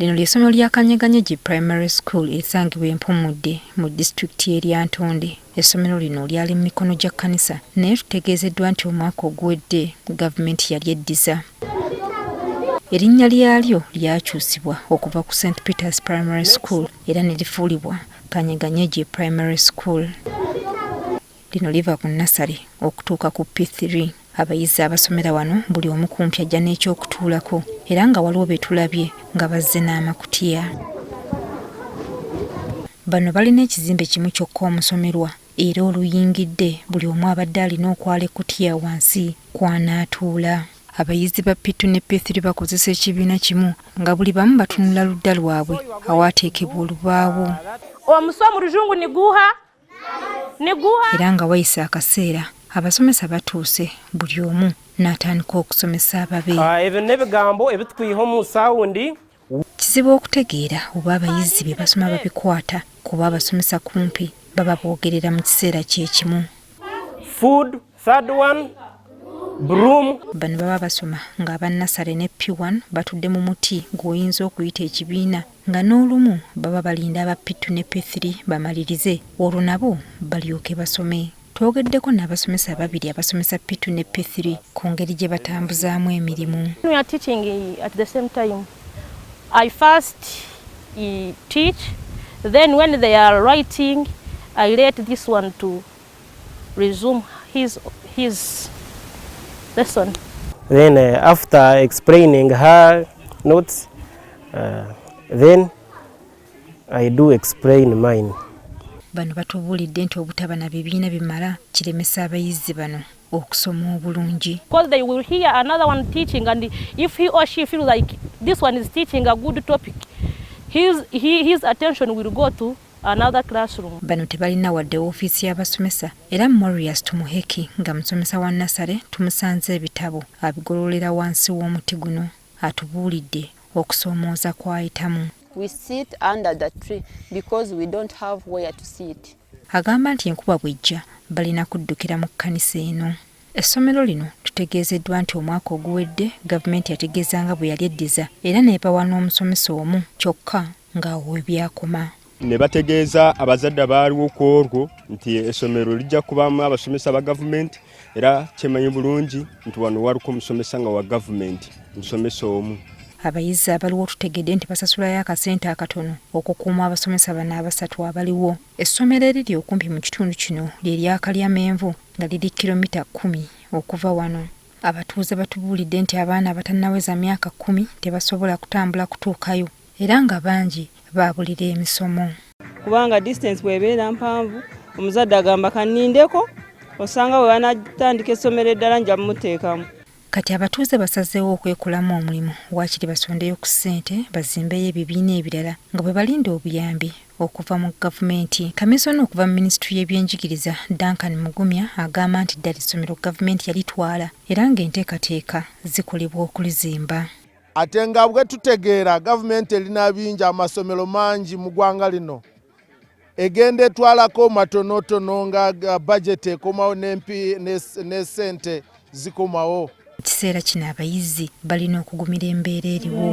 Lino ly'essomero lya Kanyeganyegye Primary School erisangibwa mpumudde mu disitulikiti Lyantonde. Essomero lino lyali mu mikono gya Kkanisa naye tutegeezeddwa nti omwaka oguwedde gavumenti yalyeddiza. Erinnya lyalyo lyakyusibwa okuva ku St. Peter's Primary School era ne lifuulibwa Kanyeganyegye Primary School. Lino liva ku nursery okutuuka ku P3. Abayizi abasomera wano buli omu kumpi ajja n'ekyokutuulako era nga waliwo be tulabye nga bazze n'amakutiya. Bano balina ekizimbe kimu kyokka omusomerwa era oluyingidde buli omu abadde alina okwala ekkutiya wansi kw'anaatuula. Abayizi ba P2 ne P3 bakozesa ekibiina kimu nga buli bamu batunula ludda lwabwe awaateekebwa olubaawo. Omusomo rujungu niguha era nga wayisa akaseera abasomesa batuuse buli omu n'atandika okusomesa ababe. Ebyo n'ebigambo ebitukuyiha mu sawundi. Kizibu okutegeera oba abayizi be basoma babikwata kuba abasomesa kumpi baba boogerera mu kiseera kyekimu. Food, third one, broom. Bano baba basoma nga abannasale ne P1 batudde mu muti gw'oyinza okuyita ekibiina nga n'olumu baba balinda aba P2 ne P3 bamalirize olwo nabo balyoke basome. Twogeddeko n'abasomesa babiri abasomesa P2 ne P3 ku ngeri gye batambuzaamu emirimu. We are teaching at the same time. I first teach, then when they are writing, I let this one to resume his lesson. Then after explaining her notes, then I do explain mine. Bano batubuulidde nti obutaba na bibiina bimala kiremesa abayizi bano okusoma obulungi. Because they will hear another one teaching, and if he or she feels like this one is teaching a good topic, his attention will go to another classroom. Bano tebalina wadde ofiisi y'abasomesa era Morias tumuheki nga musomesa wa nasale tumusanze ebitabo abigololera wansi w'omuti guno atubuulidde okusoomooza kwayitamu. We sit under the tree because we don't have where to sit. Agamba nti enkuba bw'ejja balina kuddukira mu kkanisa eno. Essomero lino tutegeezeddwa nti omwaka oguwedde gavumenti yategeezanga bwe yalyeddiza era n'ebawa n'omusomesa omu kyokka ng'awo ebyakoma. Ne bategeeza abazadde abaaliwo ku olwo nti essomero lijja kubaamu abasomesa ba gavumenti era kyemanyi bulungi nti wano waliko omusomesa nga wa gavumenti musomesa omu. Abayizi abaliwo tutegedde nti basasulayo akasente akatono okukuuma abasomesa bano abasatu abaliwo. Essomero eriri okumpi mu kitundu kino lye ly'Akalyamenvu nga liri kilomita 10 okuva wano. Abatuuze batubuulidde nti abaana abatannaweza myaka 10 tebasobola kutambula kutuukayo era nga bangi baabulira emisomo. Kubanga distance bw'ebeera mpanvu omuzadde agamba kannindeko osanga bwe banatandika essomero eddala nja mmuteekamu. Kati abatuuze basazeewo okwekolamu omulimu waakiri basondeyo ku ssente bazimbeyo ebibiina ebirala nga bwe balinda obuyambi okuva mu gavumenti. Kamisona okuva mu minisitule y'ebyenjigiriza Duncan Mugumya agamba nti ddala essomero gavumenti yalitwala era ng'enteekateeka zikolebwa okulizimba. Ate nga bwe tutegeera gavumenti erina bingi amasomero mangi mu ggwanga lino egenda etwalako matonotono nga budget ekomawo ne ssente zikomawo. Ekiseera kino abayizi balina okugumira embeera eriwo.